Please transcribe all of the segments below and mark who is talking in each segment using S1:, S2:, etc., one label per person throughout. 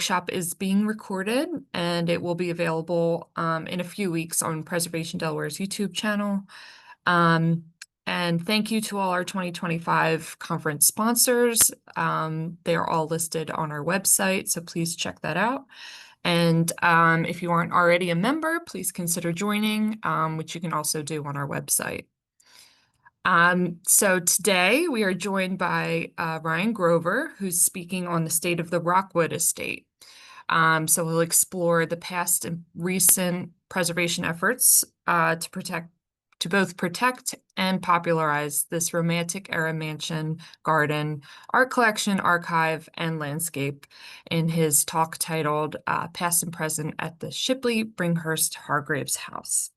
S1: workshop is being recorded and it will be available in a few weeks on Preservation Delaware's YouTube channel. And thank you to all our 2025 conference sponsors. They are all listed on our website, so please check that out. And if you aren't already a member, please consider joining, which you can also do on our website. So today we are joined by Ryan Grover, who's speaking on the state of the Rockwood Estate. So we'll explore the past and recent preservation efforts to both protect and popularize this romantic era mansion, garden, art collection, archive, and landscape in his talk titled Past and Present at the Shipley, Bringhurst, Hargraves House.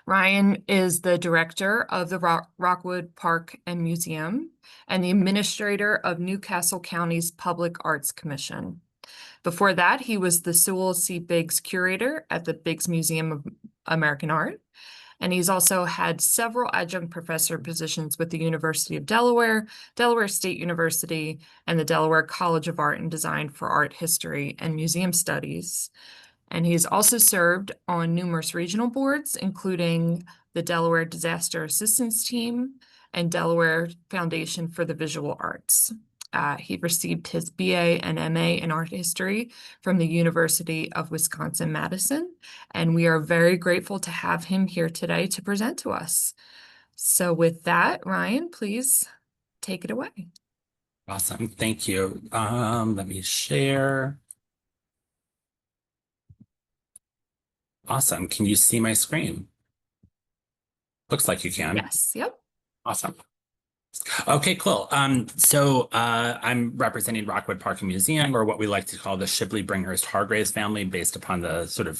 S1: Ryan is the director of the Rockwood Park and Museum and the administrator of Newcastle County's Public Arts Commission. Before that, he was the Sewell C. Biggs curator at the Biggs Museum of American Art. And he's also had several adjunct professor positions with the University of Delaware, Delaware State University, and the Delaware College of Art and Design for Art History and Museum Studies. And he's also served on numerous regional boards, including the Delaware Disaster Assistance Team and Delaware Foundation for the Visual Arts. He received his BA and MA in art history from the University of Wisconsin-Madison, and we are very grateful to have him here today to present to us. So with that, Ryan, please take it away.
S2: Awesome, thank you. Let me share. Awesome, can you see my screen? Looks like you can.
S1: Yes, yep.
S2: Awesome. Okay, cool. So I'm representing Rockwood Park and Museum, or what we like to call the Shipley, Bringhurst, Hargraves family, based upon the sort of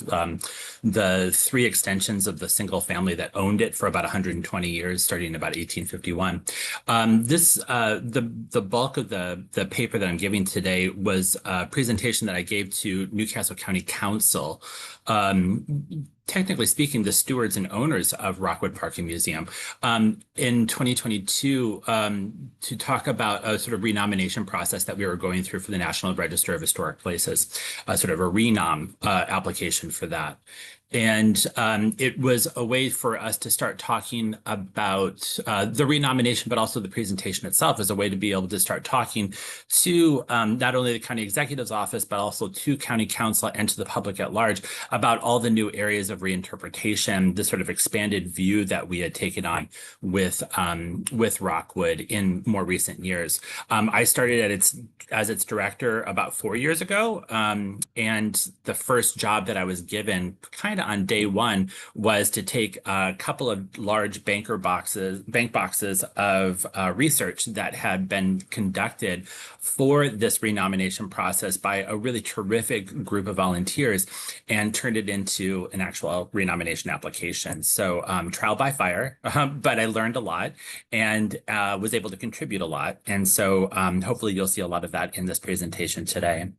S2: the three extensions of the single family that owned it for about 120 years, starting in about 1851. The bulk of the paper that I'm giving today was a presentation that I gave to Newcastle County Council. Technically speaking, the stewards and owners of Rockwood Park and Museum in 2022 to talk about a sort of renomination process that we were going through for the National Register of Historic Places, sort of a renom application for that. And it was a way for us to start talking about the renomination, but also the presentation itself as a way to be able to start talking to not only the county executive's office, but also to county council and to the public at large about all the new areas of reinterpretation, the sort of expanded view that we had taken on with Rockwood in more recent years. I started as its director about 4 years ago, and the first job that I was given kind of on day one was to take a couple of large bank boxes of research that had been conducted for this renomination process by a really terrific group of volunteers and turned it into an actual renomination application. So trial by fire, but I learned a lot and was able to contribute a lot. And so hopefully you'll see a lot of that in this presentation today.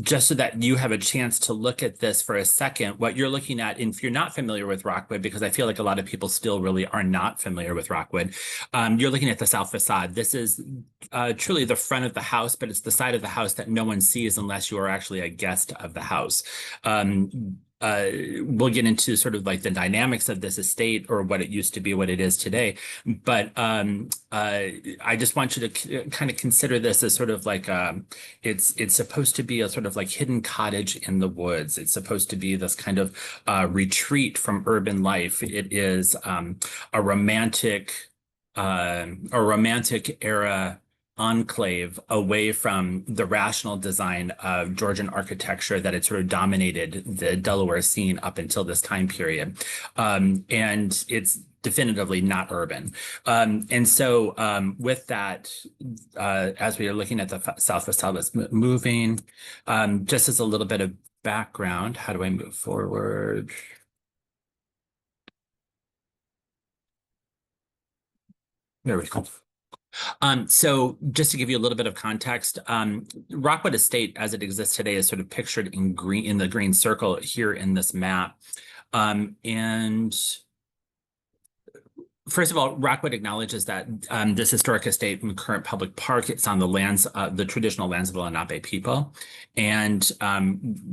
S2: Just so that you have a chance to look at this for a second, what you're looking at, and if you're not familiar with Rockwood, because I feel like a lot of people still really are not familiar with Rockwood, you're looking at the south facade. This is truly the front of the house, but it's the side of the house that no one sees unless you are actually a guest of the house. We'll get into sort of like the dynamics of this estate, or what it used to be, what it is today. But I just want you to kind of consider this as sort of like it's supposed to be a sort of like hidden cottage in the woods. It's supposed to be this kind of retreat from urban life. It is a romantic era enclave away from the rational design of Georgian architecture that had sort of dominated the Delaware scene up until this time period. And it's definitively not urban. And so with that, as we are looking at the south facade that's moving, just as a little bit of background, how do I move forward? There we go. So just to give you a little bit of context, Rockwood Estate as it exists today is sort of pictured in green, in the green circle here in this map. And First of all, Rockwood acknowledges that this historic estate and current public park, it's on the lands, the traditional lands of the Lenape people. And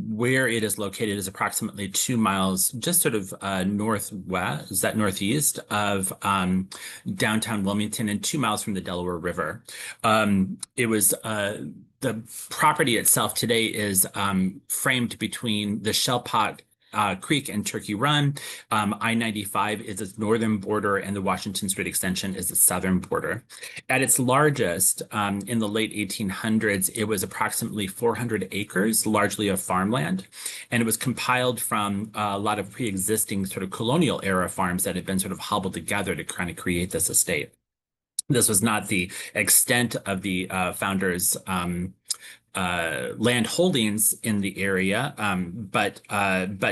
S2: where it is located is approximately 2 miles, just sort of northwest, is that northeast of downtown Wilmington and 2 miles from the Delaware River. It was the property itself today is framed between the Shellpot Creek and Turkey Run. I-95 is its northern border, and the Washington Street extension is the southern border. At its largest, in the late 1800s, it was approximately 400 acres, largely of farmland, and it was compiled from a lot of pre-existing sort of colonial era farms that had been sort of hobbled together to kind of create this estate. This was not the extent of the founders' land holdings in the area, but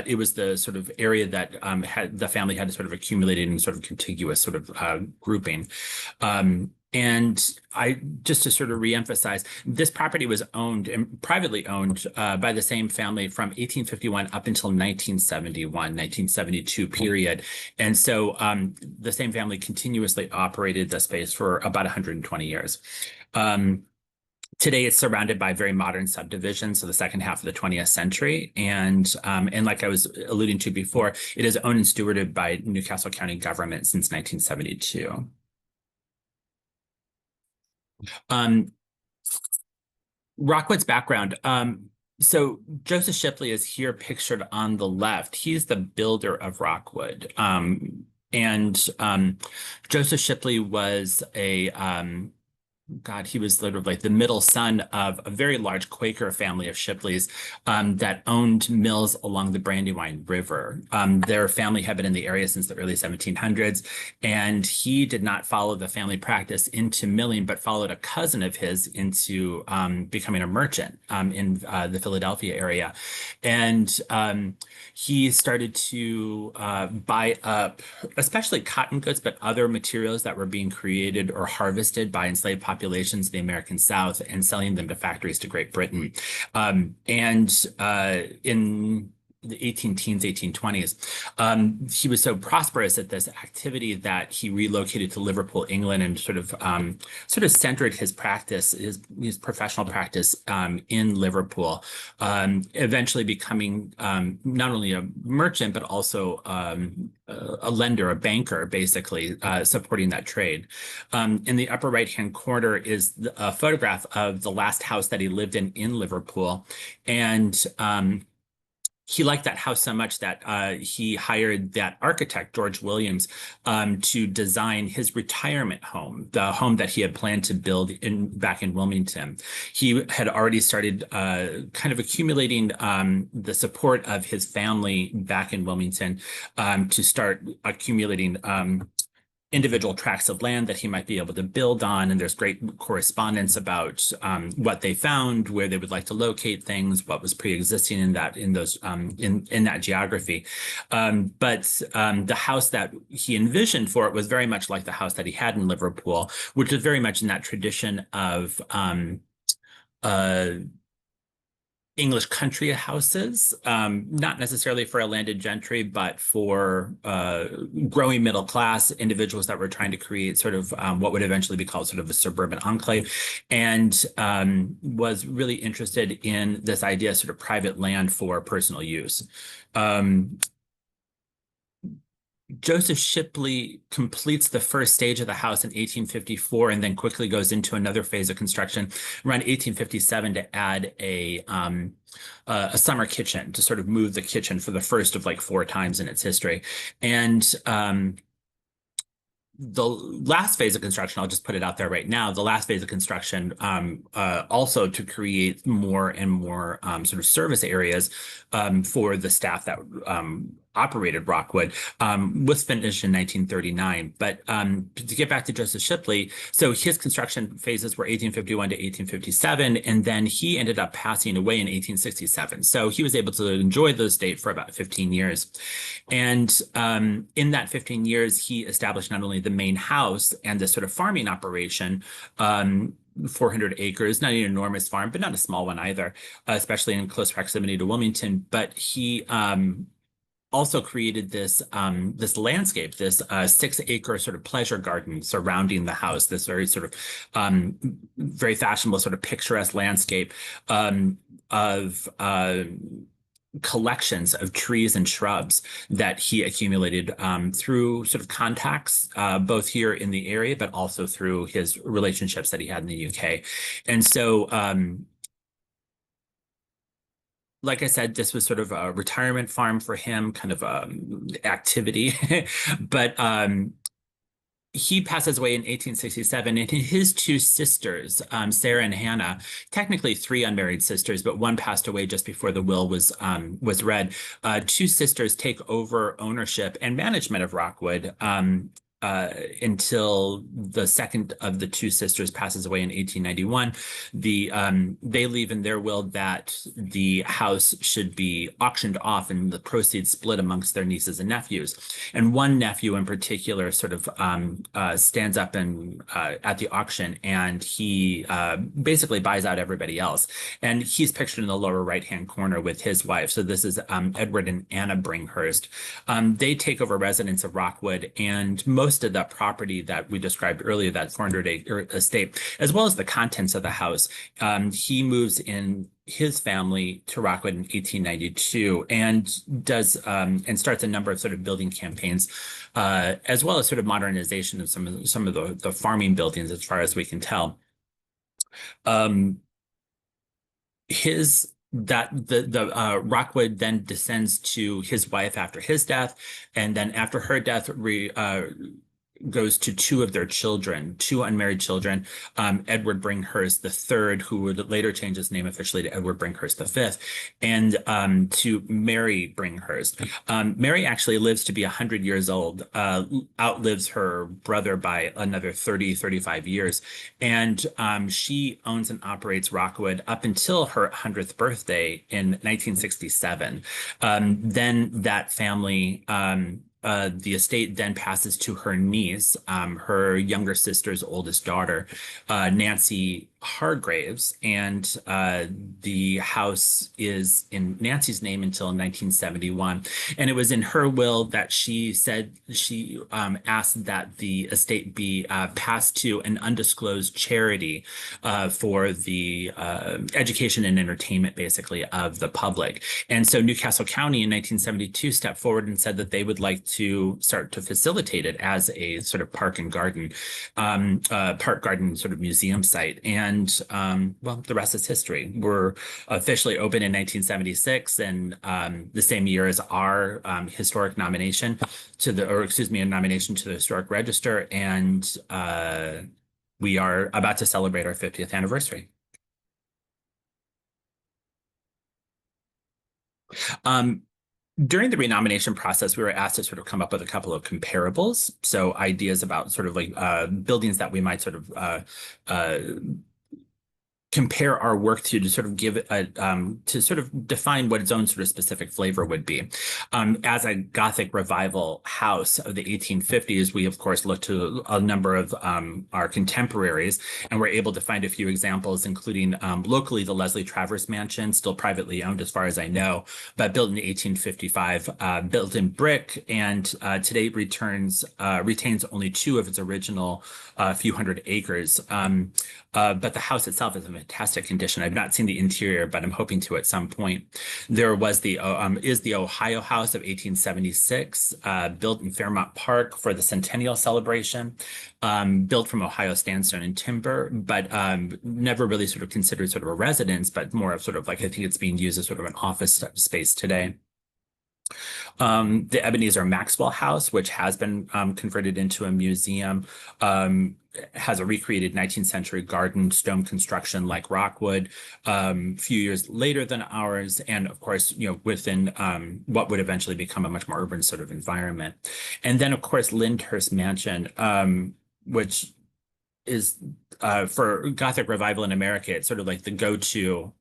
S2: it was the sort of area that had the family had sort of accumulated in sort of contiguous sort of grouping. And I just to sort of reemphasize, this property was owned and privately owned by the same family from 1851 up until 1971, 1972 period. And so the same family continuously operated the space for about 120 years. Today, it's surrounded by very modern subdivisions, so the second half of the 20th century. And like I was alluding to before, it is owned and stewarded by Newcastle County government since 1972. Rockwood's background. So Joseph Shipley is here pictured on the left. He's the builder of Rockwood. Joseph Shipley was he was sort of like the middle son of a very large Quaker family of Shipleys that owned mills along the Brandywine River. Their family had been in the area since the early 1700s, and he did not follow the family practice into milling, but followed a cousin of his into becoming a merchant in the Philadelphia area. And he started to buy up, especially cotton goods, but other materials that were being created or harvested by enslaved populations of the American South and selling them to factories to Great Britain. In the 1820s, he was so prosperous at this activity that he relocated to Liverpool, England, and sort of centered his practice, his professional practice in Liverpool, eventually becoming not only a merchant, but also a lender, a banker, basically, supporting that trade. In the upper right-hand corner is a photograph of the last house that he lived in Liverpool. And he liked that house so much that he hired that architect, George Williams, to design his retirement home, the home that he had planned to build back in Wilmington. He had already started kind of accumulating the support of his family back in Wilmington to start accumulating individual tracts of land that he might be able to build on. And there's great correspondence about what they found, where they would like to locate things, what was pre-existing in that geography. But the house that he envisioned for it was very much like the house that he had in Liverpool, which is very much in that tradition of English country houses, not necessarily for a landed gentry, but for growing middle class individuals that were trying to create sort of what would eventually be called sort of a suburban enclave, and was really interested in this idea of sort of private land for personal use. Joseph Shipley completes the first stage of the house in 1854 and then quickly goes into another phase of construction around 1857 to add a summer kitchen, to sort of move the kitchen for the first of like 4 times in its history. And the last phase of construction, I'll just put it out there right now, the last phase of construction, also to create more and more sort of service areas for the staff that operated Rockwood, was finished in 1939. But to get back to Joseph Shipley, so his construction phases were 1851 to 1857, and then he ended up passing away in 1867. So he was able to enjoy the estate for about 15 years. And in that 15 years, he established not only the main house and the sort of farming operation, 400 acres, not an enormous farm, but not a small one either, especially in close proximity to Wilmington. But he also created this landscape, this 6-acre sort of pleasure garden surrounding the house, this very sort of very fashionable sort of picturesque landscape of collections of trees and shrubs that he accumulated through sort of contacts, both here in the area, but also through his relationships that he had in the UK. And so, like I said, this was sort of a retirement farm for him, kind of activity. But he passes away in 1867, and his two sisters, Sarah and Hannah, technically three unmarried sisters, but one passed away just before the will was read. Two sisters take over ownership and management of Rockwood until the second of the two sisters passes away in 1891. They leave in their will that the house should be auctioned off and the proceeds split amongst their nieces and nephews. And one nephew in particular sort of stands up and at the auction, and he basically buys out everybody else. And he's pictured in the lower right-hand corner with his wife. So this is Edward and Anna Bringhurst. They take over residence of Rockwood, and most of that property that we described earlier, that 400-acre estate, as well as the contents of the house, he moves in his family to Rockwood in 1892 and does and starts a number of sort of building campaigns, as well as sort of modernization of some of the farming buildings, as far as we can tell. Rockwood then descends to his wife after his death, and then after her death goes to two of their children, two unmarried children, Edward Bringhurst III, who would later change his name officially to Edward Bringhurst V, and to Mary Bringhurst. Mary actually lives to be 100 years old, outlives her brother by another 35 years. And she owns and operates Rockwood up until her 100th birthday in 1967. Then that family the estate then passes to her niece, her younger sister's oldest daughter, Nancy Hargraves, and the house is in Nancy's name until 1971. And it was in her will that she said she asked that the estate be passed to an undisclosed charity for the education and entertainment, basically, of the public. And so Newcastle County in 1972 stepped forward and said that they would like to start to facilitate it as a sort of park garden sort of museum site. And well, the rest is history. We're officially open in 1976, and the same year as our historic nomination to the, or excuse me, a nomination to the Historic Register, and we are about to celebrate our 50th anniversary. During the renomination process, we were asked to sort of come up with a couple of comparables. So ideas about sort of like buildings that we might sort of compare our work to sort of give it a, to sort of define what its own sort of specific flavor would be. As a Gothic revival house of the 1850s, we of course looked to a number of our contemporaries, and were able to find a few examples, including locally the Leslie Travers Mansion, still privately owned as far as I know, but built in 1855, built in brick, and today retains only two of its original few hundred acres. But the house itself is in fantastic condition. I've not seen the interior, but I'm hoping to at some point. There was the Ohio House of 1876, built in Fairmount Park for the centennial celebration, built from Ohio sandstone and timber, but never really sort of considered sort of a residence, but more of sort of like, I think it's being used as sort of an office space today. The Ebenezer Maxwell House, which has been converted into a museum, has a recreated 19th century garden stone construction like Rockwood, a few years later than ours, and of course, you know, within what would eventually become a much more urban sort of environment. And then, of course, Lyndhurst Mansion, which is for Gothic revival in America, it's sort of like the go-to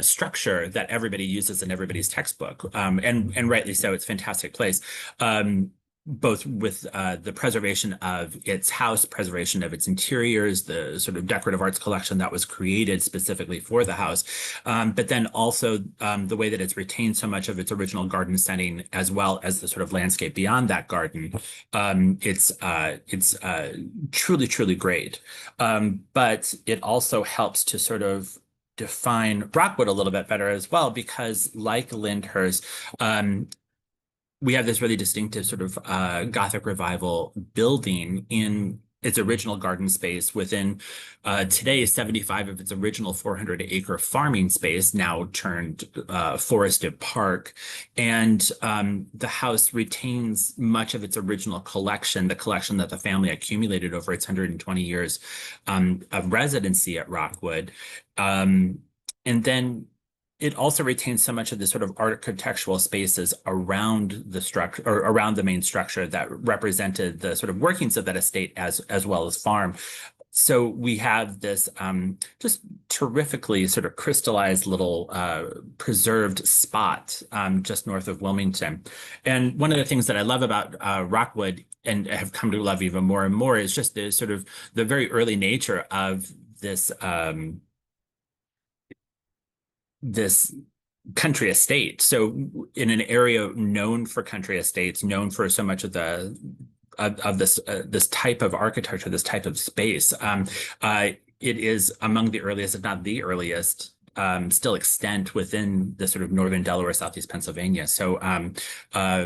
S2: structure that everybody uses in everybody's textbook, and rightly so. It's a fantastic place. both with the preservation of its house, preservation of its interiors, the sort of decorative arts collection that was created specifically for the house, but then also the way that it's retained so much of its original garden setting, as well as the sort of landscape beyond that garden. It's truly, truly great. But it also helps to sort of define Rockwood a little bit better as well, because like Lyndhurst, we have this really distinctive sort of Gothic revival building in its original garden space within today 75 of its original 400-acre farming space, now turned forested park. And the house retains much of its original collection, the collection that the family accumulated over its 120 years of residency at Rockwood. And then it also retains so much of the sort of architectural spaces around the structure, or around the main structure, that represented the sort of workings of that estate as well as farm. So we have this just terrifically sort of crystallized little preserved spot just north of Wilmington. And one of the things that I love about Rockwood, and have come to love even more and more, is just the sort of the very early nature of this country estate. So in an area known for country estates, known for so much of this type of architecture, this type of space, it is among the earliest, if not the earliest, still extent within the sort of northern Delaware, southeast Pennsylvania. So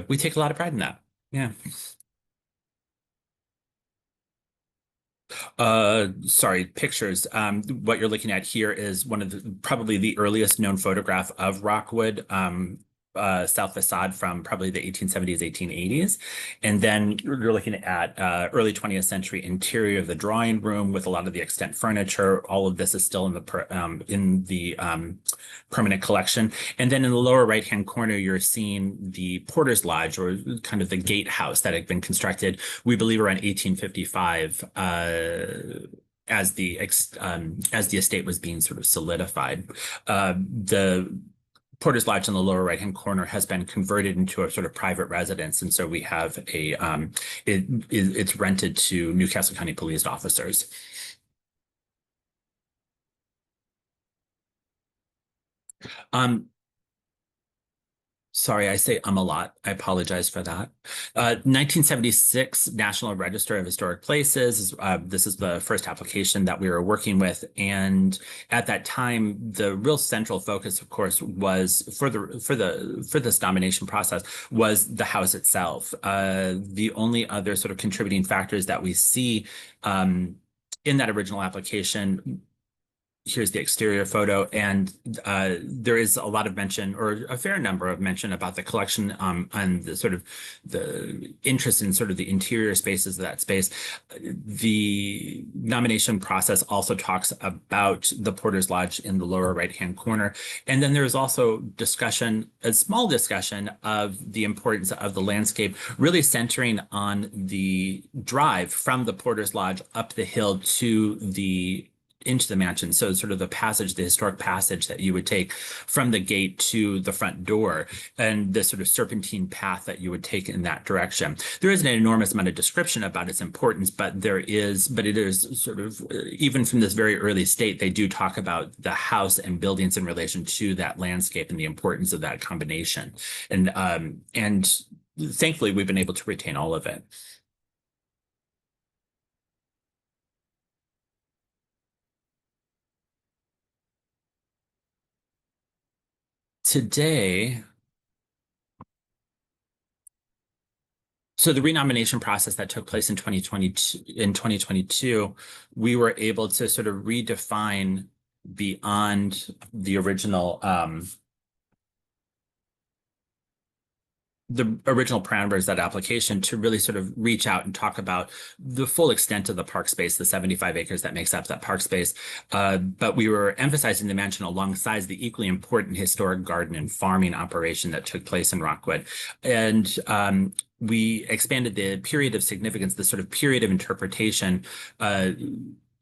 S2: we take a lot of pride in that. Yeah. Sorry, pictures. What you're looking at here is one of probably the earliest known photograph of Rockwood, south facade from probably the 1870s, 1880s. And then you're looking at early 20th century interior of the drawing room with a lot of the extant furniture. All of this is still in the permanent collection. And then in the lower right-hand corner, you're seeing the Porter's Lodge, or kind of the gatehouse that had been constructed, we believe, around 1855, as the estate was being sort of solidified. The Porter's Lodge in the lower right-hand corner has been converted into a sort of private residence, and so we have it's rented to Newcastle County police officers. Sorry, I say a lot. I apologize for that. 1976 National Register of Historic Places. This is the first application that we were working with. And at that time, the real central focus, of course, was for this nomination process was the house itself. The only other sort of contributing factors that we see in that original application, here's the exterior photo, and there is a lot of mention, or a fair number of mention, about the collection and the sort of the interest in sort of the interior spaces of that space. The nomination process also talks about the Porter's Lodge in the lower right-hand corner. And then there's also discussion, a small discussion, of the importance of the landscape, really centering on the drive from the Porter's Lodge up the hill into the mansion. So sort of the historic passage that you would take from the gate to the front door, and the sort of serpentine path that you would take in that direction. There is an enormous amount of description about its importance, but it is sort of, even from this very early state, they do talk about the house and buildings in relation to that landscape and the importance of that combination. And thankfully, we've been able to retain all of it. Today, so the renomination process that took place in 2022, we were able to sort of redefine beyond the original parameters of that application, to really sort of reach out and talk about the full extent of the park space, the 75 acres that makes up that park space. But we were emphasizing the mansion alongside the equally important historic garden and farming operation that took place in Rockwood. And we expanded the period of significance, the sort of period of interpretation,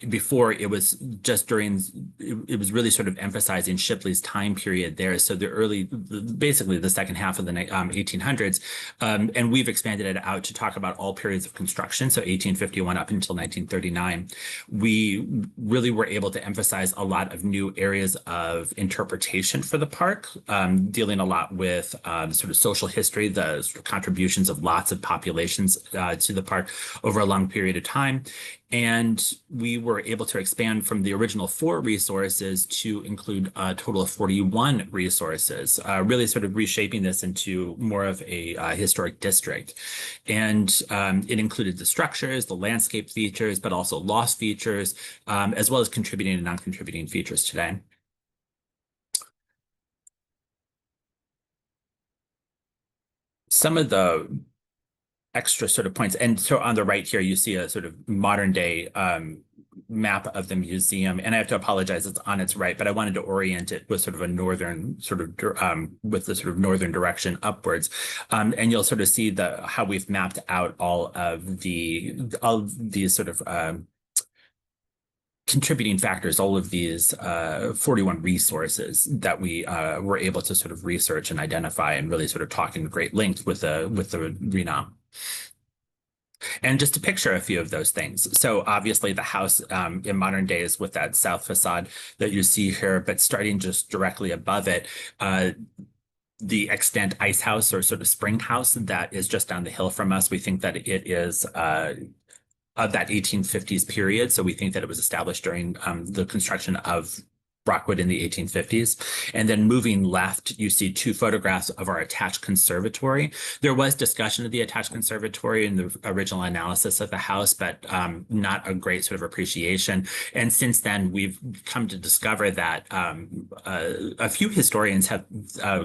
S2: before it was just during it was really sort of emphasizing Shipley's time period there. So basically the second half of the 1800s, and we've expanded it out to talk about all periods of construction. So 1851 up until 1939, we really were able to emphasize a lot of new areas of interpretation for the park, dealing a lot with sort of social history, the sort of contributions of lots of populations to the park over a long period of time. And we were able to expand from the original 4 resources to include a total of 41 resources, really sort of reshaping this into more of a historic district. And it included the structures, the landscape features, but also lost features, as well as contributing and non-contributing features today. Some of the extra sort of points. And so on the right here, you see a sort of modern day map of the museum. And I have to apologize, it's on its right, but I wanted to orient it with sort of a northern sort of with the sort of northern direction upwards. And you'll sort of see how we've mapped out all of these sort of contributing factors, all of these 41 resources that we were able to sort of research and identify and really sort of talk in great length with the RENAM. And just to picture a few of those things. So obviously the house in modern days with that south facade that you see here, but starting just directly above it, the extant ice house or sort of spring house that is just down the hill from us. We think that it is of that 1850s period. So we think that it was established during the construction of Rockwood in the 1850s. And then moving left, you see 2 photographs of our attached conservatory. There was discussion of the attached conservatory in the original analysis of the house, but not a great sort of appreciation. And since then, we've come to discover that a few historians have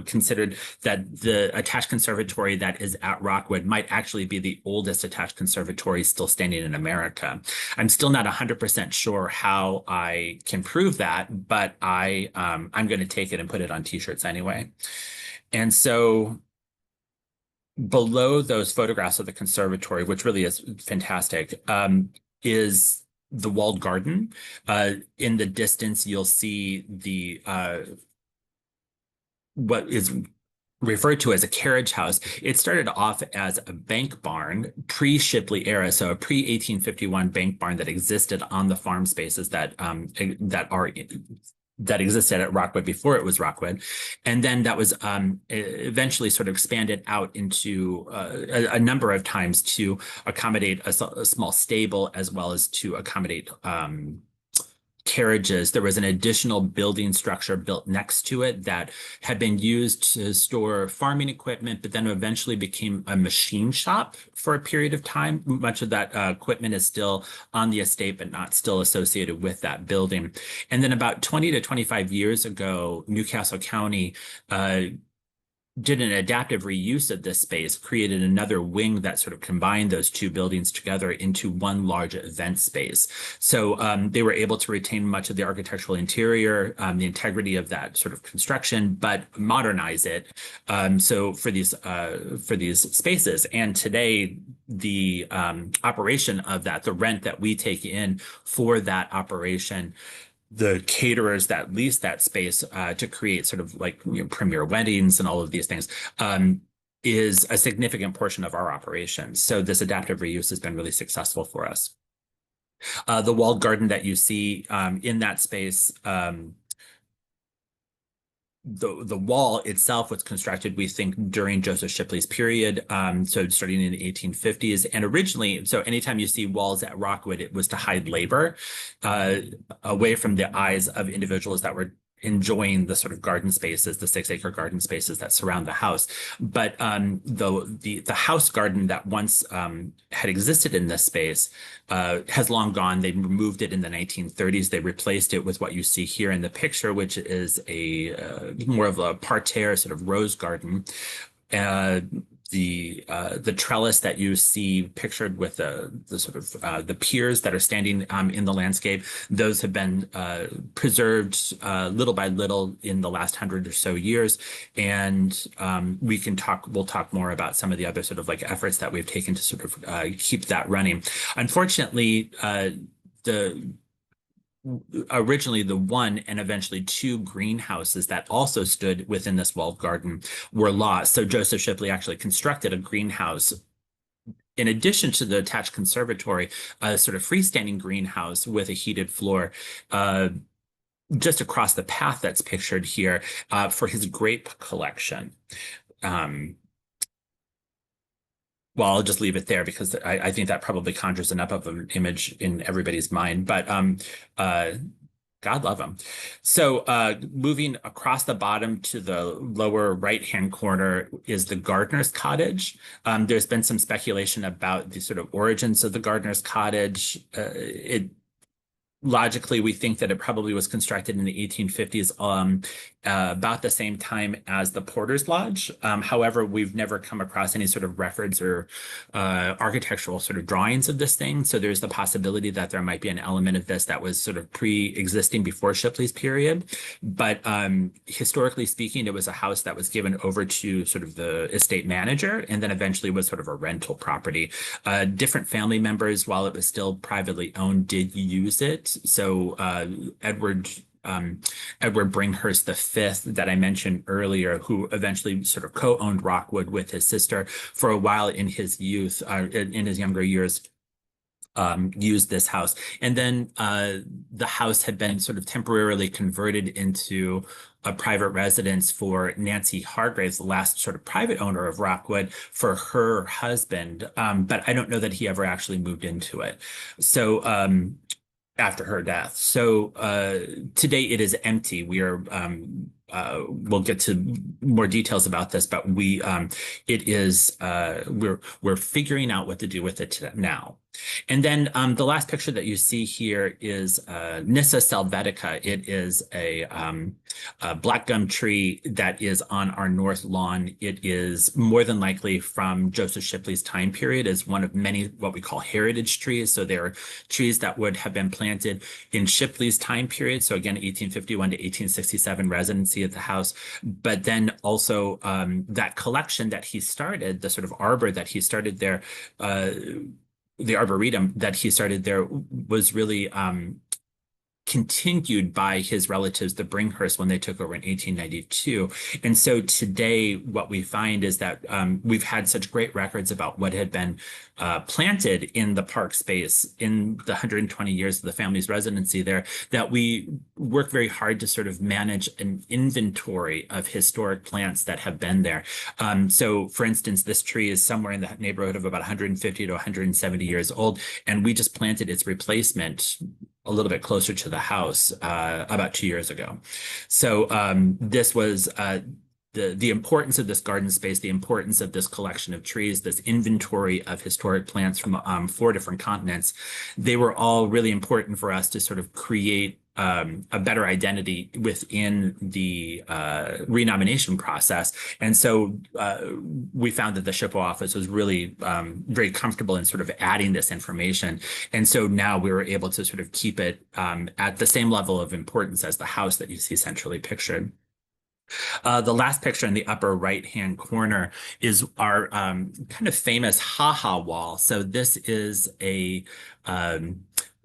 S2: considered that the attached conservatory that is at Rockwood might actually be the oldest attached conservatory still standing in America. I'm still not 100% sure how I can prove that, but I'm going to take it and put it on t-shirts anyway. And so below those photographs of the conservatory, which really is fantastic, is the walled garden. In the distance, you'll see the what is referred to as a carriage house. It started off as a bank barn pre-Shipley era, so a pre-1851 bank barn that existed on the farm spaces that existed at Rockwood before it was Rockwood. And then that was eventually sort of expanded out into a number of times to accommodate a small stable as well as to accommodate carriages. There was an additional building structure built next to it that had been used to store farming equipment, but then eventually became a machine shop for a period of time. Much of that equipment is still on the estate, but not still associated with that building. And then about 20 to 25 years ago, Newcastle County did an adaptive reuse of this space, created another wing that sort of combined those 2 buildings together into one large event space. So they were able to retain much of the architectural interior, the integrity of that sort of construction, but modernize it. So for these spaces, and today the operation of that, the rent that we take in for that operation, the caterers that lease that space to create sort of like premier weddings and all of these things is a significant portion of our operations. So this adaptive reuse has been really successful for us. The walled garden that you see in that space, the wall itself was constructed, we think, during Joseph Shipley's period, so starting in the 1850s. And originally, so anytime you see walls at Rockwood, it was to hide labor away from the eyes of individuals that were enjoying the sort of garden spaces, the 6-acre garden spaces that surround the house. But the house garden that once had existed in this space has long gone. They removed it in the 1930s. They replaced it with what you see here in the picture, which is a more of a parterre sort of rose garden. The trellis that you see pictured with the sort of the piers that are standing in the landscape, those have been preserved little by little in the last 100 or so years. And we'll talk more about some of the other sort of like efforts that we've taken to sort of keep that running. Unfortunately, the originally the one and eventually two greenhouses that also stood within this walled garden were lost. So Joseph Shipley actually constructed a greenhouse in addition to the attached conservatory, a sort of freestanding greenhouse with a heated floor. Just across the path that's pictured here for his grape collection. Well, I'll just leave it there because I think that probably conjures enough of an image in everybody's mind. But God love him. So moving across the bottom to the lower right-hand corner is the gardener's cottage. There's been some speculation about the sort of origins of the gardener's cottage. Logically, we think that it probably was constructed in the 1850s, about the same time as the Porter's Lodge. However, we've never come across any sort of records or architectural sort of drawings of this thing. So there's the possibility that there might be an element of this that was sort of pre-existing before Shipley's period. But historically speaking, it was a house that was given over to sort of the estate manager and then eventually was sort of a rental property. Different family members, while it was still privately owned, did use it. So Edward Bringhurst V that I mentioned earlier, who eventually sort of co-owned Rockwood with his sister for a while in his youth, in his younger years, used this house. And then the house had been sort of temporarily converted into a private residence for Nancy Hargraves, the last sort of private owner of Rockwood, for her husband. But I don't know that he ever actually moved into it. So after her death. So today it is empty. We are we'll get to more details about this, but it is we're figuring out what to do with it now. And then the last picture that you see here is Nyssa selvatica. It is a black gum tree that is on our north lawn. It is more than likely from Joseph Shipley's time period, as one of many what we call heritage trees. So there are trees that would have been planted in Shipley's time period. So again, 1851 to 1867 residency at the house. But then also that collection that he started, the sort of arbor that he started there, the arboretum that he started there was really continued by his relatives, the Bringhurst, when they took over in 1892. And so today, what we find is that we've had such great records about what had been planted in the park space in the 120 years of the family's residency there, that we work very hard to sort of manage an inventory of historic plants that have been there. So for instance, this tree is somewhere in the neighborhood of about 150 to 170 years old, and we just planted its replacement a little bit closer to the house about 2 years ago. So this was the importance of this garden space, the importance of this collection of trees, this inventory of historic plants from 4 different continents. They were all really important for us to sort of create a better identity within the renomination process. And so we found that the SHPO office was really very comfortable in sort of adding this information. And so now we were able to sort of keep it at the same level of importance as the house that you see centrally pictured. The last picture in the upper right-hand corner is our kind of famous ha-ha wall. So this is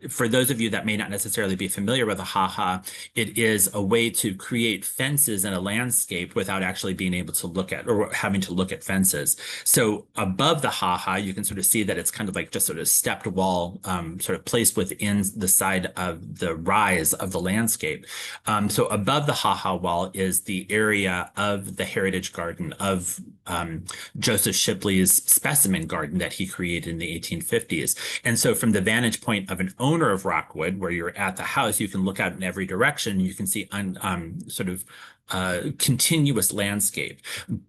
S2: for those of you that may not necessarily be familiar with a ha-ha, it is a way to create fences in a landscape without actually being able to look at or having to look at fences. So above the ha-ha, you can sort of see that it's kind of like just sort of stepped wall sort of placed within the side of the rise of the landscape. So above the ha-ha wall is the area of the heritage garden of Joseph Shipley's specimen garden that he created in the 1850s. And so from the vantage point of an owner of Rockwood, where you're at the house, you can look out in every direction. You can see sort of continuous landscape.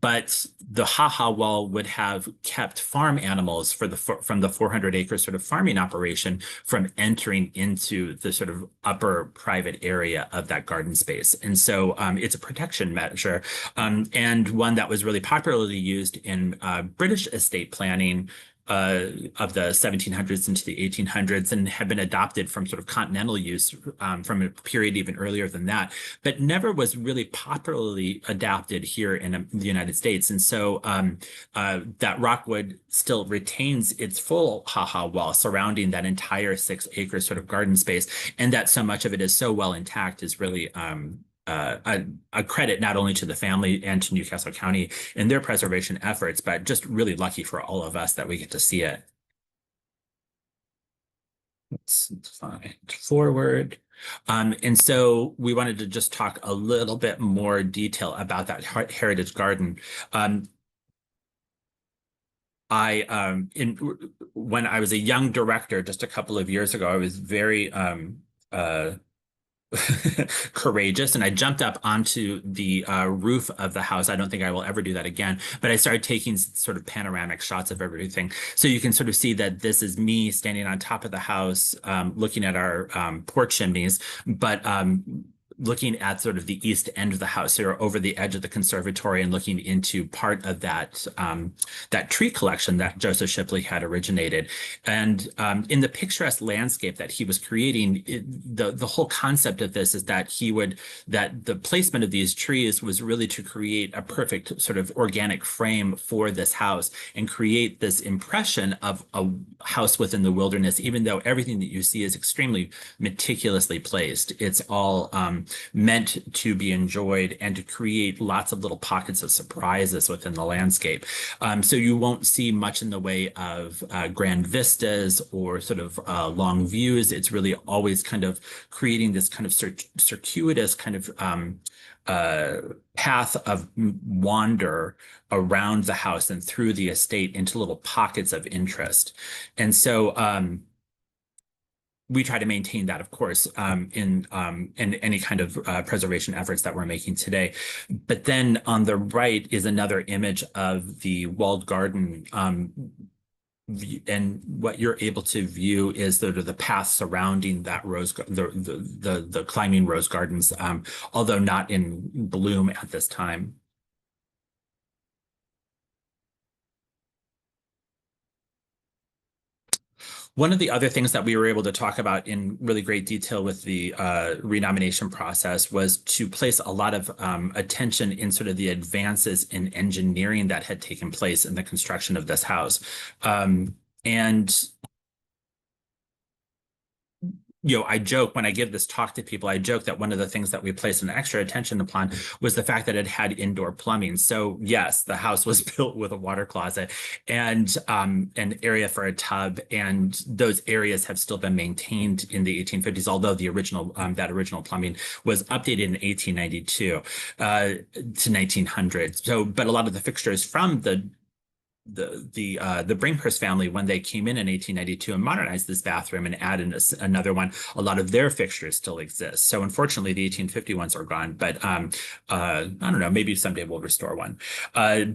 S2: But the ha-ha wall would have kept farm animals from the 400-acre sort of farming operation from entering into the sort of upper private area of that garden space. And so it's a protection measure, and one that was really popularly used in British estate planning of the 1700s into the 1800s and had been adopted from sort of continental use from a period even earlier than that, but never was really popularly adapted here in the United States. And so that Rockwood still retains its full ha-ha wall surrounding that entire 6-acre sort of garden space, and that so much of it is so well intact is really a credit not only to the family and to Newcastle County in their preservation efforts, but just really lucky for all of us that we get to see it. Let's find forward. And so we wanted to just talk a little bit more detail about that heritage garden. When I was a young director just a couple of years ago, I was very courageous, and I jumped up onto the roof of the house. I don't think I will ever do that again, but I started taking sort of panoramic shots of everything. So you can sort of see that this is me standing on top of the house, looking at our porch chimneys, but looking at sort of the east end of the house, or over the edge of the conservatory, and looking into part of that that tree collection that Joseph Shipley had originated. And in the picturesque landscape that he was creating, the whole concept of this is that that the placement of these trees was really to create a perfect sort of organic frame for this house and create this impression of a house within the wilderness, even though everything that you see is extremely meticulously placed. It's all meant to be enjoyed and to create lots of little pockets of surprises within the landscape. So you won't see much in the way of grand vistas or sort of long views. It's really always kind of creating this kind of circuitous kind of path of wander around the house and through the estate into little pockets of interest. And so we try to maintain that, of course, in any kind of preservation efforts that we're making today. But then on the right is another image of the walled garden. And what you're able to view is the path surrounding that the climbing rose gardens, although not in bloom at this time. One of the other things that we were able to talk about in really great detail with the renomination process was to place a lot of attention in sort of the advances in engineering that had taken place in the construction of this house. And I joke when I give this talk to people, I joke that one of the things that we placed an extra attention upon was the fact that it had indoor plumbing. So yes, the house was built with a water closet and an area for a tub, and those areas have still been maintained in the 1850s, although the original that original plumbing was updated in 1892 to 1900. So, but a lot of the fixtures from the Bringhurst family, when they came in 1892 and modernized this bathroom and added another one, a lot of their fixtures still exist. So unfortunately, the 1850 ones are gone, but I don't know, maybe someday we'll restore one.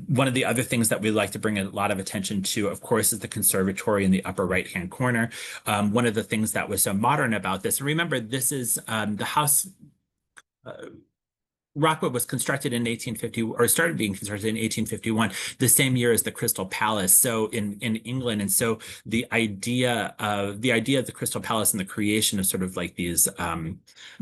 S2: One of the other things that we like to bring a lot of attention to, of course, is the conservatory in the upper right-hand corner. One of the things that was so modern about this, remember, this is the house. Rockwood was constructed in 1850, or started being constructed in 1851, the same year as the Crystal Palace. So in England, and so the idea of the Crystal Palace and the creation of sort of like these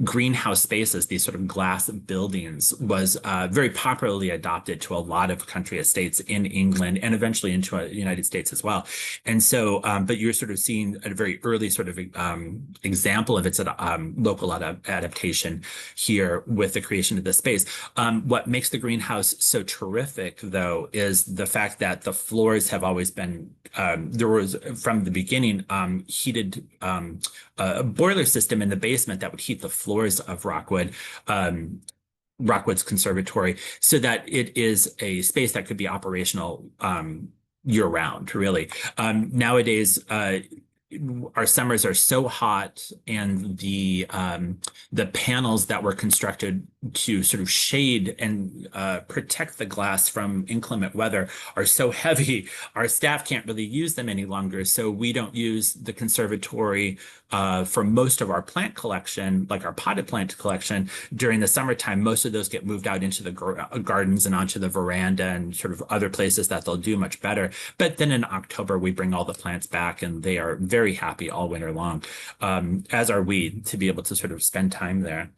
S2: greenhouse spaces, these sort of glass buildings, was very popularly adopted to a lot of country estates in England and eventually into the United States as well. And so, but you're sort of seeing a very early sort of example of its local adaptation here with the creation of this space. What makes the greenhouse so terrific, though, is the fact that the floors have always been, there was from the beginning heated a boiler system in the basement that would heat the floors of Rockwood's conservatory, so that it is a space that could be operational year round, really. Nowadays, our summers are so hot, and the panels that were constructed to sort of shade and protect the glass from inclement weather are so heavy, our staff can't really use them any longer. So we don't use the conservatory for most of our plant collection, like our potted plant collection, during the summertime, most of those get moved out into the gardens and onto the veranda and sort of other places that they'll do much better. But then in October, we bring all the plants back and they are very happy all winter long, as are we, to be able to sort of spend time there.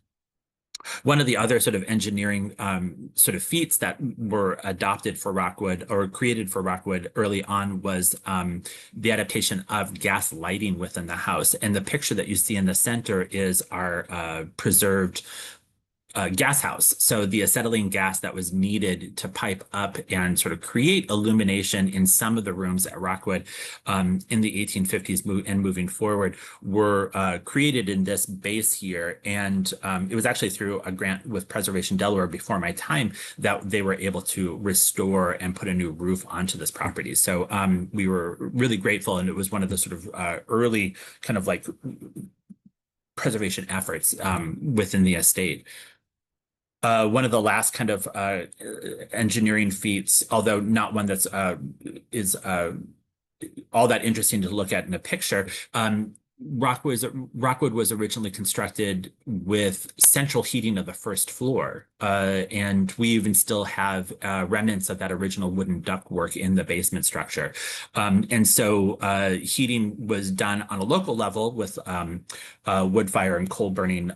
S2: One of the other sort of engineering sort of feats that were adopted for Rockwood or created for Rockwood early on was the adaptation of gas lighting within the house. And the picture that you see in the center is our preserved gas house. So the acetylene gas that was needed to pipe up and sort of create illumination in some of the rooms at Rockwood in the 1850s and moving forward were created in this base here. And it was actually through a grant with Preservation Delaware before my time that they were able to restore and put a new roof onto this property. So we were really grateful. And it was one of the sort of early kind of like preservation efforts within the estate. One of the last kind of engineering feats, although not one that's is all that interesting to look at in a picture. Rockwood was originally constructed with central heating of the first floor, and we even still have remnants of that original wooden ductwork in the basement structure. And so heating was done on a local level with wood fire and coal burning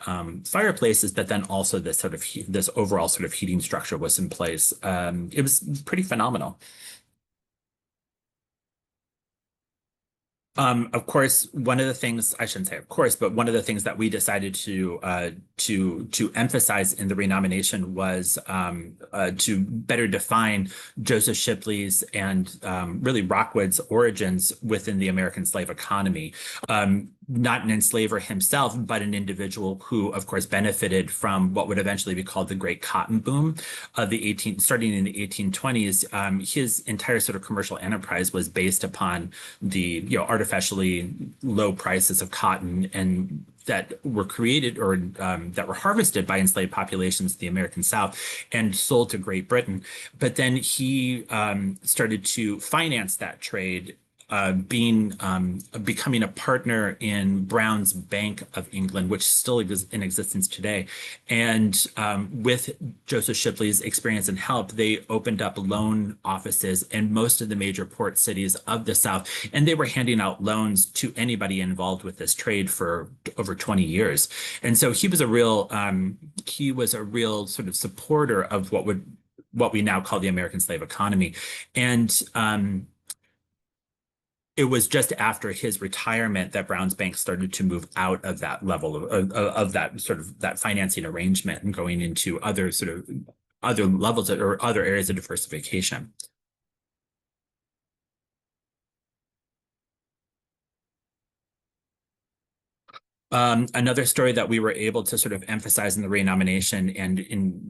S2: fireplaces, but then also this sort of this overall sort of heating structure was in place. It was pretty phenomenal. Of course, one of the things I shouldn't say, of course, but one of the things that we decided to emphasize in the renomination was to better define Joseph Shipley's and really Rockwood's origins within the American slave economy. Not an enslaver himself, but an individual who, of course, benefited from what would eventually be called the Great Cotton Boom of the starting in the 1820s. His entire sort of commercial enterprise was based upon the artificially low prices of cotton and that were created or that were harvested by enslaved populations in the American South and sold to Great Britain. But then he started to finance that trade, becoming a partner in Brown's Bank of England, which still is in existence today. And with Joseph Shipley's experience and help, they opened up loan offices in most of the major port cities of the South, and they were handing out loans to anybody involved with this trade for over 20 years. And so he was a real sort of supporter of what we now call the American slave economy. And it was just after his retirement that Brown's Bank started to move out of that level of that sort of that financing arrangement and going into other sort of other levels or other areas of diversification. Another story that we were able to sort of emphasize in the renomination and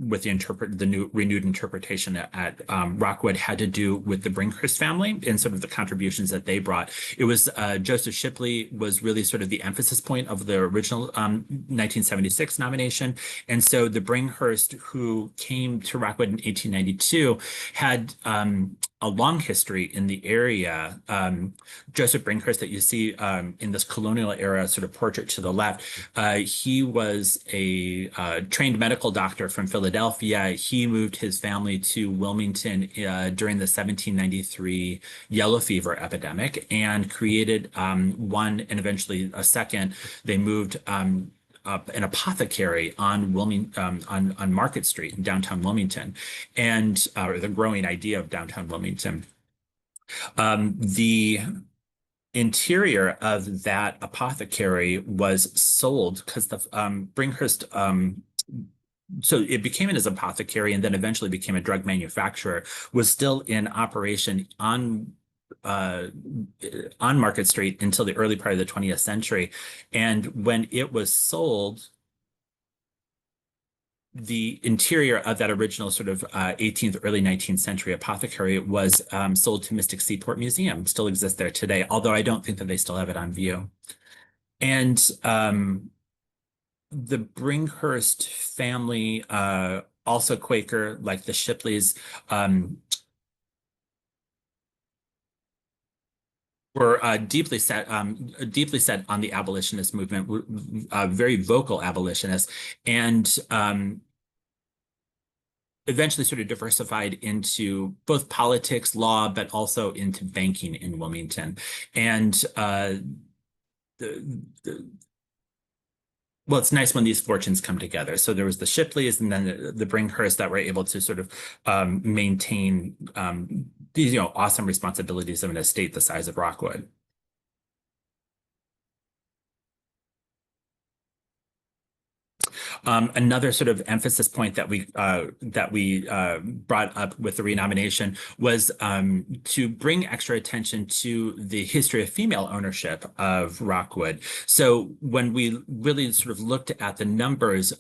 S2: with the new renewed interpretation at Rockwood had to do with the Bringhurst family and sort of the contributions that they brought. It was Joseph Shipley was really sort of the emphasis point of the original 1976 nomination. And so the Bringhurst who came to Rockwood in 1892 had a long history in the area. Joseph Bringhurst that you see in this colonial era sort of portrait to the left, he was a trained medical doctor from Philadelphia. He moved his family to Wilmington during the 1793 yellow fever epidemic and created one and eventually a second. They moved up an apothecary on on Market Street in downtown Wilmington, and or the growing idea of downtown Wilmington. The interior of that apothecary was sold because the Bringhurst so it became as apothecary and then eventually became a drug manufacturer, was still in operation on Market Street until the early part of the 20th century. And when it was sold, the interior of that original sort of 18th, early 19th century apothecary was sold to Mystic Seaport Museum, still exists there today, although I don't think that they still have it on view. And the Bringhurst family, also Quaker, like the Shipleys, were deeply set on the abolitionist movement, very vocal abolitionists, and eventually sort of diversified into both politics, law, but also into banking in Wilmington. And the well, it's nice when these fortunes come together. So there was the Shipleys and then the Bringhurst that were able to sort of maintain these, awesome responsibilities of an estate the size of Rockwood. Another sort of emphasis point that we brought up with the renomination was to bring extra attention to the history of female ownership of Rockwood. So when we really sort of looked at the numbers,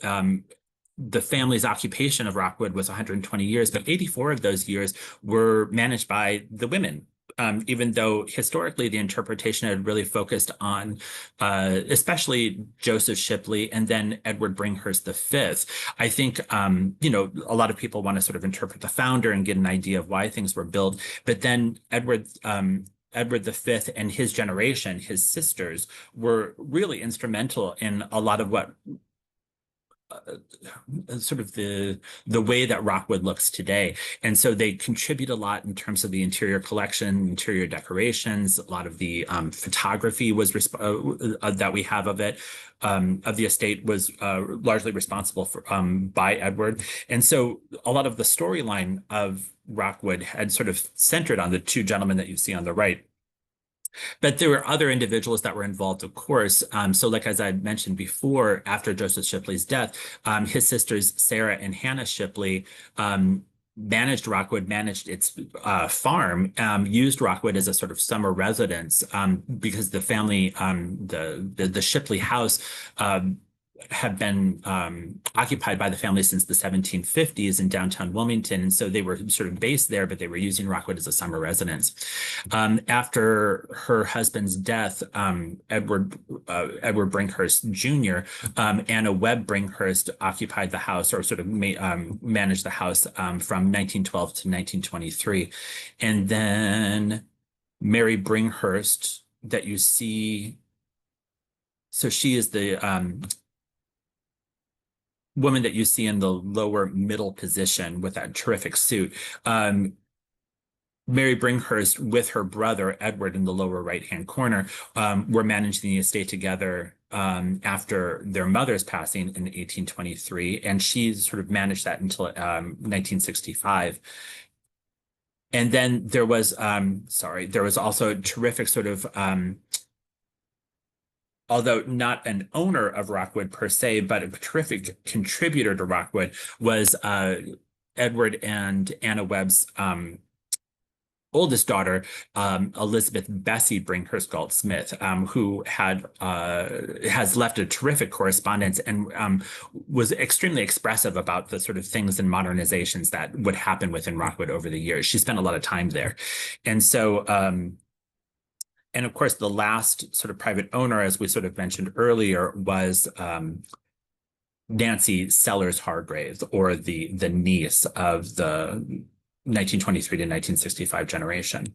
S2: the family's occupation of Rockwood was 120 years, but 84 of those years were managed by the women. Even though historically the interpretation had really focused on especially Joseph Shipley and then Edward Bringhurst V. I think, a lot of people want to sort of interpret the founder and get an idea of why things were built. But then Edward V and his generation, his sisters, were really instrumental in a lot of what sort of the way that Rockwood looks today. And so they contribute a lot in terms of the interior collection, interior decorations. A lot of the photography was that we have of it, of the estate, was largely responsible for by Edward. And so a lot of the storyline of Rockwood had sort of centered on the two gentlemen that you see on the right. But there were other individuals that were involved, of course. So like, as I mentioned before, after Joseph Shipley's death, his sisters, Sarah and Hannah Shipley, managed Rockwood, managed its farm, used Rockwood as a sort of summer residence, because the family, the Shipley house, have been occupied by the family since the 1750s in downtown Wilmington. And so they were sort of based there, but they were using Rockwood as a summer residence. After her husband's death, Edward Bringhurst Jr., Anna Webb Bringhurst occupied the house, or sort of managed the house, from 1912 to 1923. And then Mary Bringhurst that you see, so she is the woman that you see in the lower middle position with that terrific suit. Mary Bringhurst with her brother Edward in the lower right-hand corner were managing the estate together after their mother's passing in 1823, and she sort of managed that until 1965. And then there was also a terrific sort of although not an owner of Rockwood per se, but a terrific contributor to Rockwood, was Edward and Anna Webb's oldest daughter, Elizabeth Bessie Bringhurst Galt Smith, who has left a terrific correspondence and was extremely expressive about the sort of things and modernizations that would happen within Rockwood over the years. She spent a lot of time there. And so and of course, the last sort of private owner, as we sort of mentioned earlier, was Nancy Sellers Hargraves, or the niece of the 1923 to 1965 generation.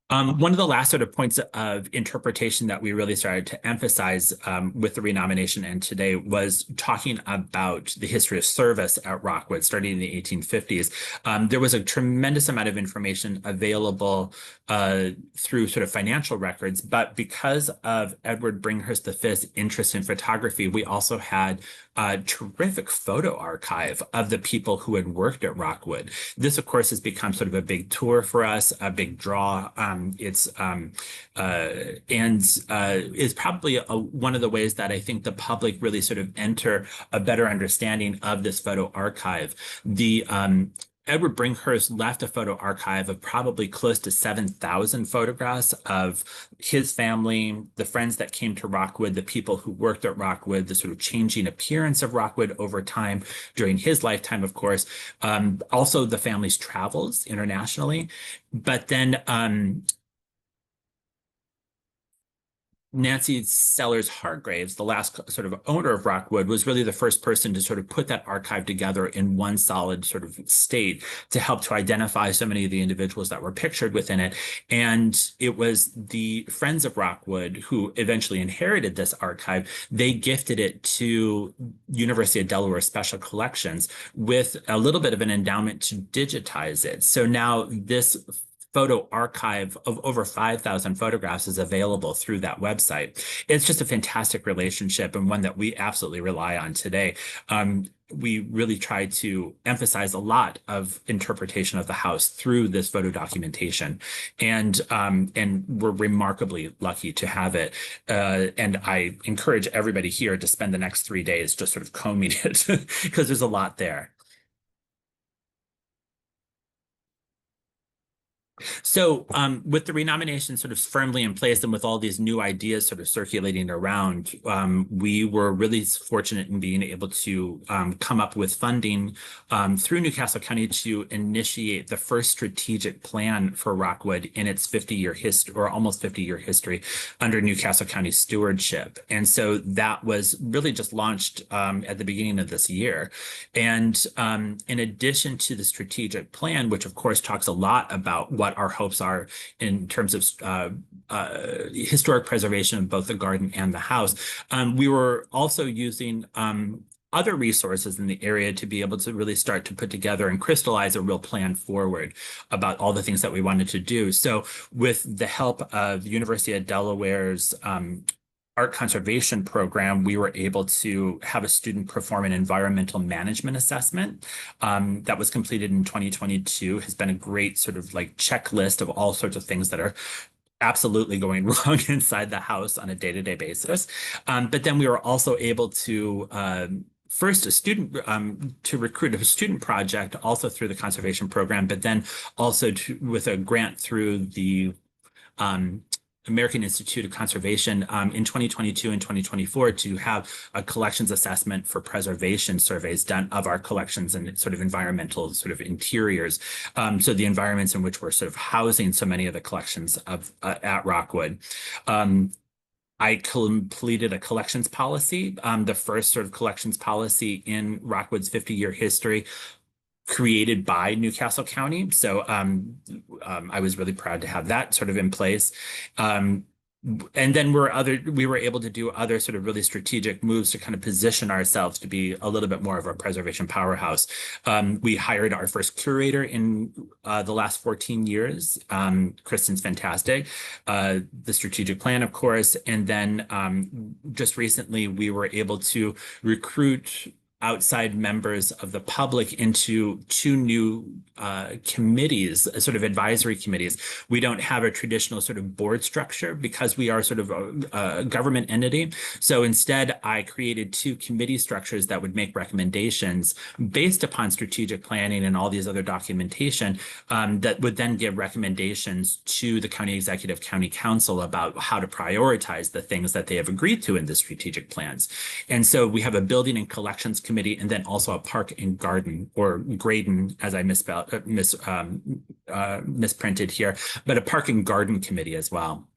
S2: One of the last sort of points of interpretation that we really started to emphasize with the renomination and today was talking about the history of service at Rockwood starting in the 1850s. There was a tremendous amount of information available through sort of financial records, but because of Edward Bringhurst V's interest in photography, we also had a terrific photo archive of the people who had worked at Rockwood. This, of course, has become sort of a big tour for us, a big draw. It's is probably one of the ways that I think the public really sort of enter a better understanding of this photo archive. The Edward Bringhurst left a photo archive of probably close to 7,000 photographs of his family, the friends that came to Rockwood, the people who worked at Rockwood, the sort of changing appearance of Rockwood over time during his lifetime, of course. Also the family's travels internationally. But then Nancy Sellers Hargraves, the last sort of owner of Rockwood, was really the first person to sort of put that archive together in one solid sort of state to help to identify so many of the individuals that were pictured within it. And it was the Friends of Rockwood who eventually inherited this archive. They gifted it to University of Delaware Special Collections with a little bit of an endowment to digitize it. So now this photo archive of over 5,000 photographs is available through that website. It's just a fantastic relationship and one that we absolutely rely on today. We really try to emphasize a lot of interpretation of the house through this photo documentation, and we're remarkably lucky to have it. And I encourage everybody here to spend the next 3 days just sort of combing it because there's a lot there. So with the renomination sort of firmly in place and with all these new ideas sort of circulating around, we were really fortunate in being able to come up with funding through Newcastle County to initiate the first strategic plan for Rockwood in its 50-year history, or almost 50-year history, under Newcastle County stewardship. And so that was really just launched at the beginning of this year. And in addition to the strategic plan, which of course talks a lot about what our hopes are in terms of historic preservation of both the garden and the house, we were also using other resources in the area to be able to really start to put together and crystallize a real plan forward about all the things that we wanted to do. So with the help of the University of Delaware's art conservation program, we were able to have a student perform an environmental management assessment that was completed in 2022. Has been a great sort of like checklist of all sorts of things that are absolutely going wrong inside the house on a day-to-day basis. But then we were also able to first a student to recruit a student project also through the conservation program, but then also with a grant through the American Institute of Conservation in 2022 and 2024 to have a collections assessment for preservation surveys done of our collections and sort of environmental sort of interiors. So the environments in which we're sort of housing so many of the collections of at Rockwood. I completed a collections policy, the first sort of collections policy in Rockwood's 50-year history, created by Newcastle County. So I was really proud to have that sort of in place. And then we were able to do other sort of really strategic moves to kind of position ourselves to be a little bit more of a preservation powerhouse. We hired our first curator in the last 14 years. Kristen's fantastic. The strategic plan, of course. And then just recently, we were able to recruit outside members of the public into two new committees, sort of advisory committees. We don't have a traditional sort of board structure because we are sort of a government entity. So instead, I created two committee structures that would make recommendations based upon strategic planning and all these other documentation that would then give recommendations to the county executive, county council about how to prioritize the things that they have agreed to in the strategic plans. And so we have a building and collections committee, and then also a park and garden, or Graydon, as I misprinted here, but a park and garden committee as well.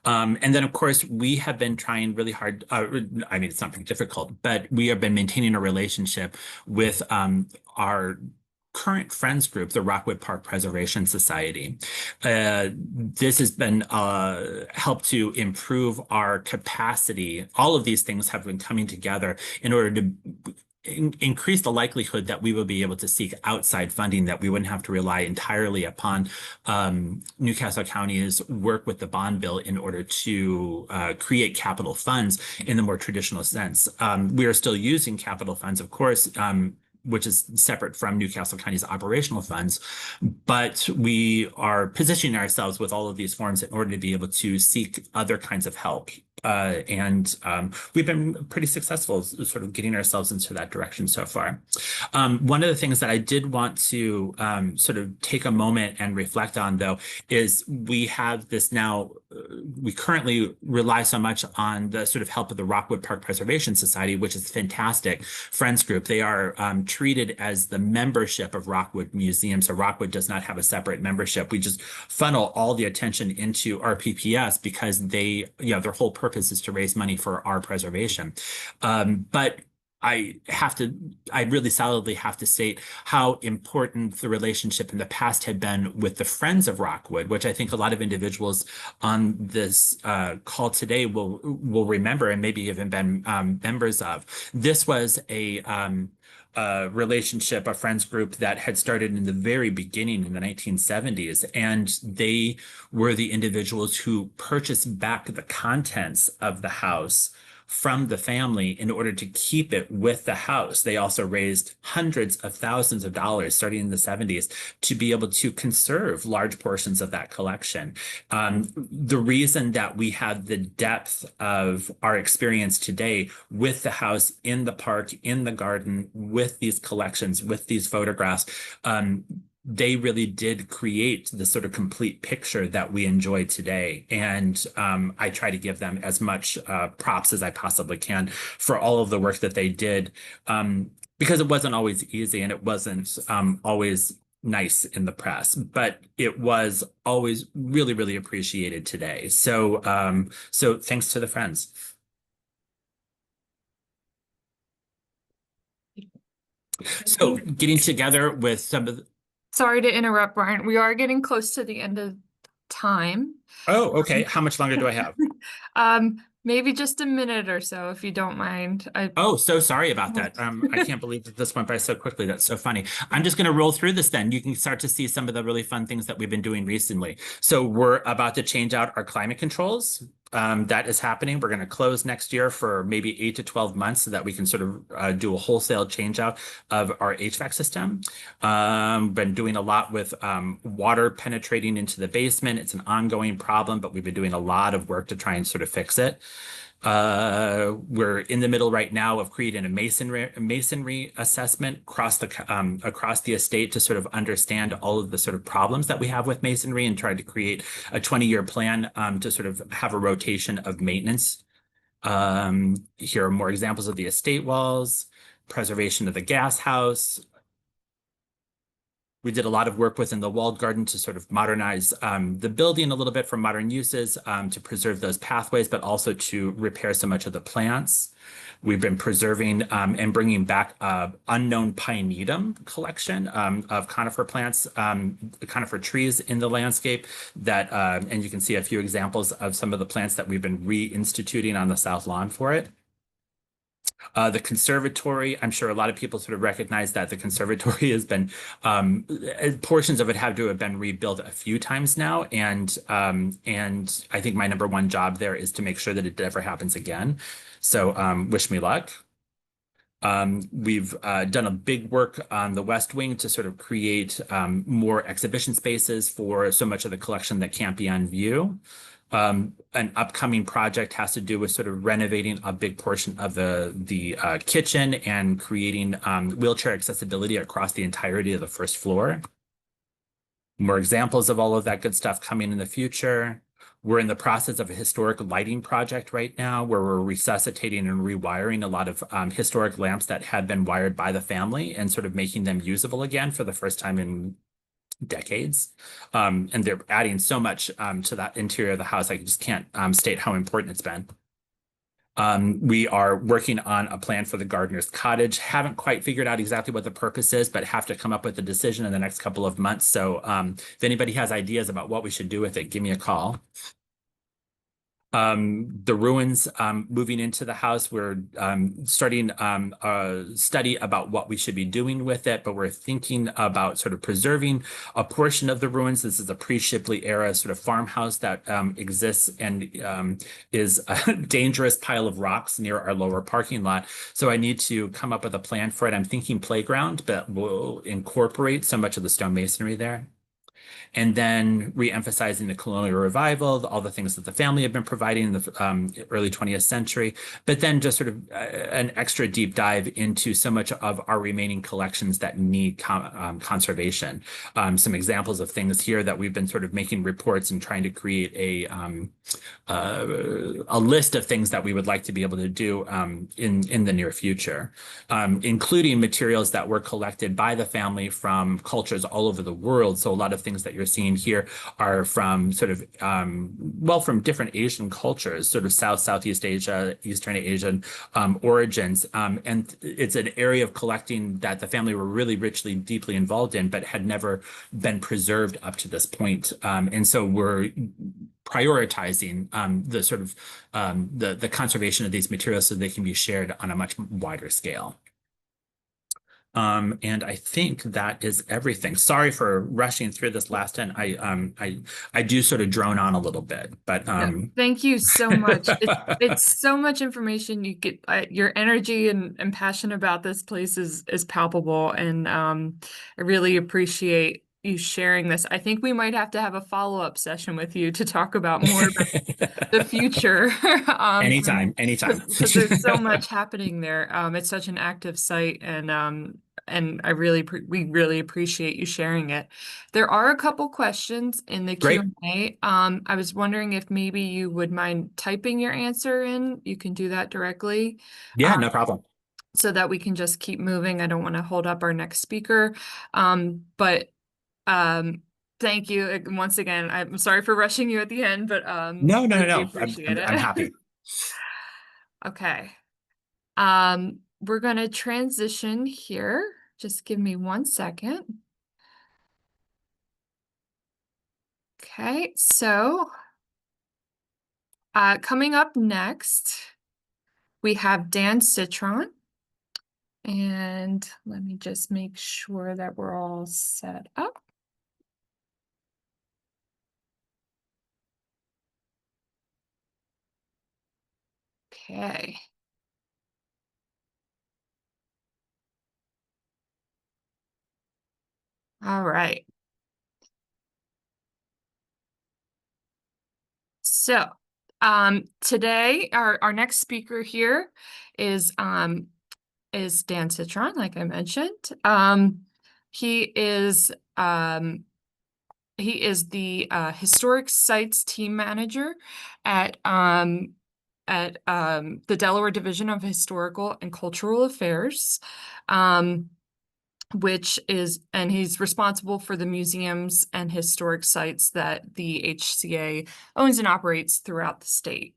S2: And then, of course, we have been trying really hard. I mean, it's not very difficult, but we have been maintaining a relationship with our current friends group, the Rockwood Park Preservation Society. This has been helped to improve our capacity. All of these things have been coming together in order to increase the likelihood that we will be able to seek outside funding, that we wouldn't have to rely entirely upon Newcastle County's work with the bond bill in order to create capital funds in the more traditional sense. We are still using capital funds, of course, which is separate from Newcastle County's operational funds, but we are positioning ourselves with all of these forms in order to be able to seek other kinds of help We've been pretty successful sort of getting ourselves into that direction so far. One of the things that I did want to sort of take a moment and reflect on, though, is we have this now, we currently rely so much on the sort of help of the Rockwood Park Preservation Society, which is a fantastic friends group. They are treated as the membership of Rockwood Museum. So Rockwood does not have a separate membership. We just funnel all the attention into RPPS because they, their whole purpose is to raise money for our preservation. But I really solidly have to state how important the relationship in the past had been with the Friends of Rockwood, which I think a lot of individuals on this call today will remember and maybe even been members of. This was a relationship, a friends group that had started in the very beginning in the 1970s. And they were the individuals who purchased back the contents of the house from the family in order to keep it with the house. They also raised hundreds of thousands of dollars starting in the 70s to be able to conserve large portions of that collection. The reason that we have the depth of our experience today with the house in the park, in the garden, with these collections, with these photographs, they really did create the sort of complete picture that we enjoy today. And I try to give them as much props as I possibly can for all of the work that they did, because it wasn't always easy and it wasn't always nice in the press, but it was always really, really appreciated today. So thanks to the Friends. So getting together with some of the,
S1: Sorry to interrupt, Brian. We are getting close to the end of time.
S2: oh, okay. How much longer do I have?
S1: Maybe just a minute or so, if you don't mind.
S2: Oh, so sorry about that. I can't believe that this went by so quickly. That's so funny. I'm just going to roll through this then. You can start to see some of the really fun things that we've been doing recently. So we're about to change out our climate controls. That is happening. We're going to close next year for maybe 8 to 12 months so that we can sort of do a wholesale change out of our HVAC system. Been doing a lot with water penetrating into the basement. It's an ongoing problem, but we've been doing a lot of work to try and sort of fix it. We're in the middle right now of creating a masonry assessment across the estate to sort of understand all of the sort of problems that we have with masonry and try to create a 20-year plan to sort of have a rotation of maintenance. Here are more examples of the estate walls, preservation of the gas house. We did a lot of work within the walled garden to sort of modernize the building a little bit for modern uses to preserve those pathways, but also to repair so much of the plants. We've been preserving and bringing back unknown Pinetum collection of conifer plants, conifer trees in the landscape that, and you can see a few examples of some of the plants that we've been reinstituting on the south lawn for it. The conservatory, I'm sure a lot of people sort of recognize that the conservatory has been, portions of it have to have been rebuilt a few times now. And I think my number one job there is to make sure that it never happens again. So wish me luck. We've done a big work on the West Wing to sort of create more exhibition spaces for so much of the collection that can't be on view. An upcoming project has to do with sort of renovating a big portion of the kitchen and creating wheelchair accessibility across the entirety of the first floor. More examples of all of that good stuff coming in the future. We're in the process of a historic lighting project right now where we're resuscitating and rewiring a lot of historic lamps that had been wired by the family and sort of making them usable again for the first time in decades. And they're adding so much to that interior of the house. I just can't state how important it's been. We are working on a plan for the gardener's cottage. Haven't quite figured out exactly what the purpose is, but have to come up with a decision in the next couple of months. So if anybody has ideas about what we should do with it, give me a call. The ruins moving into the house, we're starting a study about what we should be doing with it, but we're thinking about sort of preserving a portion of the ruins. This is a pre-Shipley era sort of farmhouse that exists and is a dangerous pile of rocks near our lower parking lot. So I need to come up with a plan for it. I'm thinking playground, but we'll incorporate so much of the stone masonry there. and then re-emphasizing the colonial revival, all the things that the family had been providing in the early 20th century, but then just sort of an extra deep dive into so much of our remaining collections that need conservation. Some examples of things here that we've been sort of making reports and trying to create a list of things that we would like to be able to do in the near future, including materials that were collected by the family from cultures all over the world. So a lot of things that you're seeing here are from sort of well, from different Asian cultures, sort of Southeast Asia, Eastern Asian origins, and it's an area of collecting that the family were really richly, deeply involved in, but had never been preserved up to this point. And so we're prioritizing the sort of the conservation of these materials so they can be shared on a much wider scale. And I think that is everything. Sorry for rushing through this last end. I do sort of drone on a little bit, but
S1: thank you so much. It's so much information. You get your energy and passion about this place is palpable, and I really appreciate you sharing this. I think we might have to have a follow-up session with you to talk about more about the future.
S2: anytime.
S1: Because there's so much happening there. It's such an active site, and we really appreciate you sharing it. There are a couple questions in the
S2: Great.
S1: Q&A. I was wondering if maybe you would mind typing your answer in. You can do that directly,
S2: Yeah, no problem.
S1: so that we can just keep moving. I don't want to hold up our next speaker. But thank you once again. I'm sorry for rushing you at the end, but really
S2: No.
S1: appreciate
S2: I'm
S1: it.
S2: happy.
S1: Okay. We're going to transition here. Just give me 1 second. Okay, so coming up next, we have Dan Citron. And let me just make sure that we're all set up. Okay. All right. So today our next speaker here is Dan Citron, like I mentioned. He is the historic sites team manager at the Delaware Division of Historical and Cultural Affairs. And he's responsible for the museums and historic sites that the HCA owns and operates throughout the state.